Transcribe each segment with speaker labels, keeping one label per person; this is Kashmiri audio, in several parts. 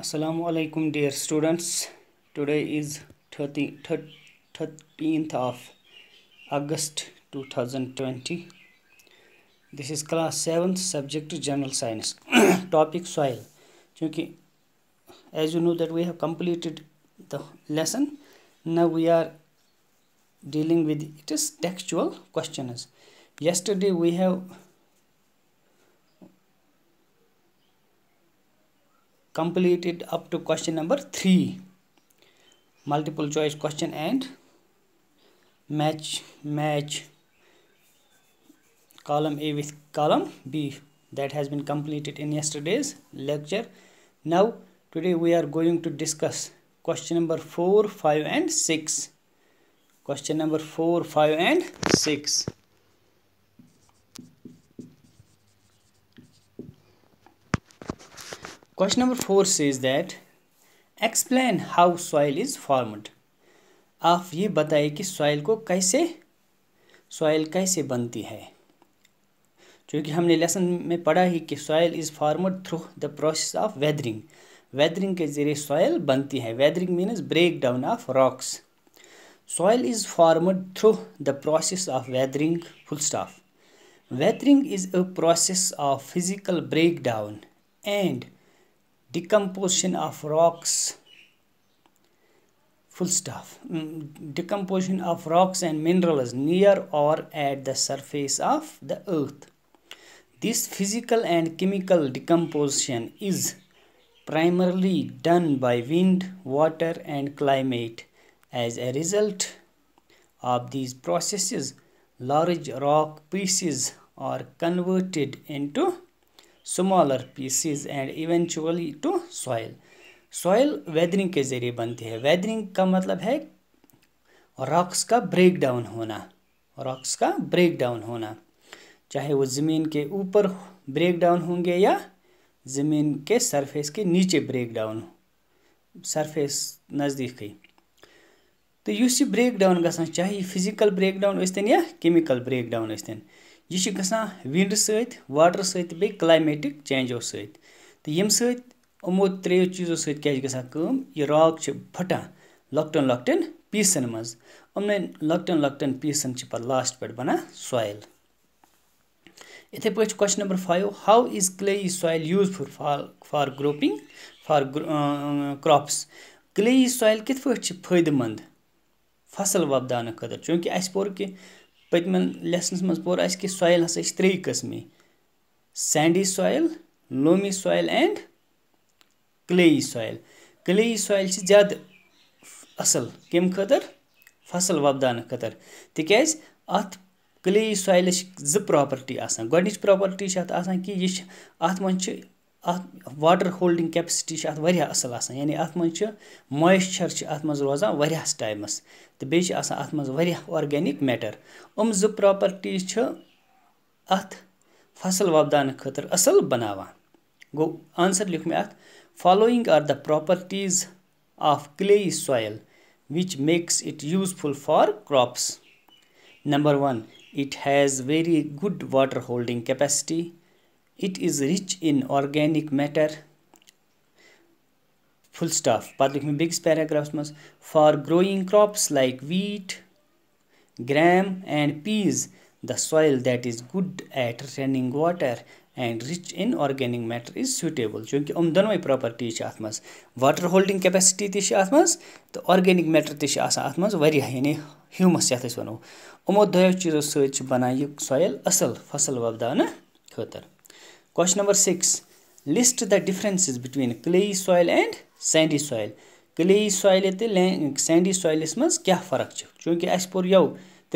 Speaker 1: Assalamu alaikum dear students. Today is 13th of August 2020. This is class 7th subject general science. Topic soil. Kyunki as you know that we have completed the lesson. Now we are dealing with it is textual questions. Yesterday we have completed up to question number 3, multiple choice question and match column A with column B. That has been completed in yesterday's lecture. Now today we are going to discuss question number 4, 5 and 6. Question number 4, 5 and 6. Question number 4 says that explain how soil is formed. आप ये बताइए कि सॉइल कैसे बनती है. क्योंकि हमने लेसन में पढ़ा ही कि soil is formed through the process of weathering. Weathering के जरिए सॉइल बनती है. Weathering means break down of rocks. Soil is formed through the process of weathering. Full stop. Weathering is a process of physical break down and decomposition of rocks. Full stop. Decomposition of rocks and minerals near or at the surface of the earth. This physical and chemical decomposition is primarily done by wind, water and climate. As a result of these processes, large rock pieces are converted into smaller pieces and eventually to soil. Soil weathering के जरिए बनती है. वेदरिंग का मतलब है रॉक्स का ब्रेक डाउन होना. चाहे वो ज़मीन के ऊपर ब्रेक डाउन होंगे या ज़मीन के सरफेस के नीचे ब्रेक डाउन, सरफेस नज़दीक ही. तो युस यह ब्रेक डाउन गसान, चाहे फिजिकल ब्रेक डाउन इन या केमिकल ब्रेक डाउन इन, यह गसान विंड सहित, वाटर सहित, बे क्लाइमेटिक चेंजो सहित. तो यम सहित यमो त्रेयो चीज़ों सहित क्या गसान काम, यह रॉक फटान लॉकटन पीसन मज. यमन लॉकटन पीसन पे लास्ट पे बना सॉइल. इथे पे question number 5, how is clayey soil useful for groping for crops. Clayey soil कित पे फायदेमंद फसल वपदान खतर. चूँकि अस पोर कि पतमन लेसनस मज पोर अस कि सॉइल हसा 3 किस्म: Sandy soil, loamy soil and clayey soil. Clayey soil ज्यादा असल कम खतर, फसल वपदान खतर. तिक्याज अत क्लेई सॉइल 2 प्रॉपर्टी आसान. गोडनिच प्रॉपर्टी आसान कि यह अत मज वाटर होल्डिंग कैपेसिटी वरिया असल आसान. यानी अत मज मॉइस्चर अत मज रोजान वरियास टाइमस. तो बे अत मज वरिया ऑर्गेनिक मैटर. 2 प्रॉपर्टी अत फसल वपदान खतर असल बनावान. गो आंसर लिख में अत. Following are the properties of clayey soil which makes it useful for crops. Number 1, it has very good water holding capacity. It is rich in organic matter. Full stop. Pad likh mein biggest paragraphs mas. For growing crops like wheat, gram and peas, the soil that is good at retaining water and rich in organic matter is suitable. चूँकि दोनों प्रॉपर्टी अत मज, वाटर होल्डिंग कैपेसिटी ती अत मज तो ऑर्गेनिक मैटर ती अत मज वरिया, यानी ह्यूमस यथ अस वनो. यमो दोयो चीज़ों सहित बनान यह सॉइल असल फसल वपदान खतर. Question number 6, list the differences between clayey soil and Sandy soil. Clayey soil तो सैंडी सॉइलस मज क्या फ़र्क. चूँकि अस पोर यौ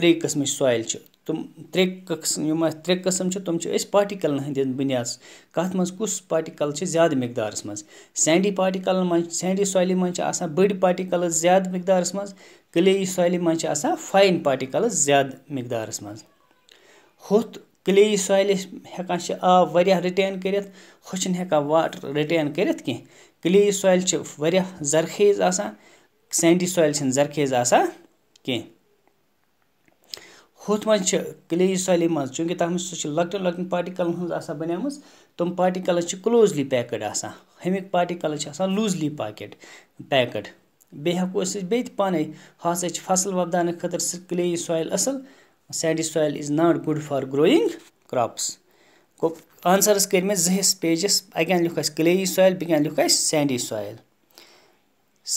Speaker 1: 3 किस्म सॉइल. तुम 3 किस्म तुम पार्टिकल हंद बुनियाद. कत मज कुस पार्टिकल ज्यादा मिकदार मज. सैंडी सॉइल मज बड़ पार्टिकल ज्यादा मिकदार मज. क्लेई सॉइल मज फाइन पार्टिकल ज्यादा मिकदार मज. होत क्लेई सॉइल हेकान आब वरिया रिटेन करित, होचन हेकान वाटर रिटेन करित कह. क्लेई सॉइल वरिया जरखेज आसान, सैंडी सॉइल जरखेज आसान कह. होत मज क्लेई सॉइल मज चूँकि तथ मज लॉकटन पार्टिकल बनियाम, तुम पार्टिकल क्लोजली पैक्ड आसान. ہمیک پارٹِکلز چھِ آسان لوٗزلی پیکٕڈ بیٚیہِ ہٮ۪کو أسۍ بیٚیہِ تہِ پانَے ہسا چھِ فصل وۄپداونہٕ خٲطرٕ سُہ کٕلیی سویِل اَصٕل sandy soil is not good for growing crops گوٚو آنسَرٕز کٔرۍ مےٚ 2 حِصہٕ پیجَس اَکہِ اَنٛدٕ لیوٗکھ اَسہِ کٕلیی سویِل بیٚکہِ اَنٛدٕ لیوٗکھ اَسہِ سینڈی سویِل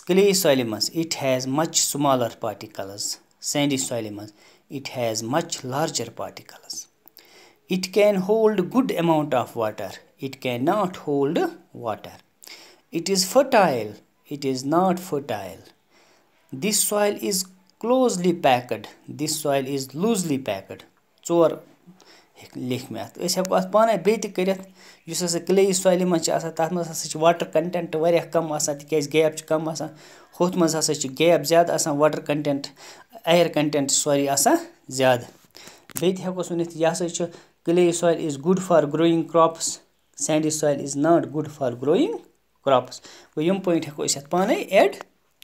Speaker 1: کٕلیی سویلہِ منٛز it has much smaller particles sandy سویلہِ منٛز it has much larger particles it can hold good amount of water it can not hold water it is fertile it is not fertile this soil is closely packed this soil is لوٗزلی packed 4 لیکھۍ مےٚ اَتھ أسۍ ہٮ۪کو اَتھ پانَے بیٚیہِ تہِ کٔرِتھ یُس ہَسا کٕلیی سویلہِ منٛز چھِ آسان تَتھ منٛز ہَسا چھِ واٹر کَنٹٮ۪نٛٹ واریاہ کَم آسان تِکیٛازِ گیپ چھِ کَم آسان ہُتھ منٛز ہَسا چھِ گیپ زیادٕ آسان واٹر کَنٹٮ۪نٛٹ اَیَر کَنٹٮ۪نٛٹ سورُے آسان زیادٕ بیٚیہِ تہِ ہٮ۪کوس ؤنِتھ یہِ ہَسا چھُ clayey soil is good for growing crops sandy soil is not good for growing crops گوٚو یِم پویِنٛٹ ہٮ۪کو أسۍ اَتھ پانَے ایڈ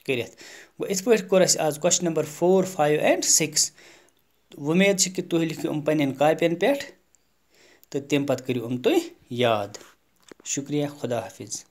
Speaker 1: کٔرِتھ گوٚو یِتھ پٲٹھۍ کوٚر اَسہِ آز کوسچن نمبر 4, 5 اینٛڈ 6 وُمید چھِ کہِ تُہۍ لیکھِو یِم پنٛنٮ۪ن کاپیَن پٮ۪ٹھ تہٕ تمہِ پَتہٕ کٔرِو تُہۍ یاد شُکریہ خۄدا حافِظ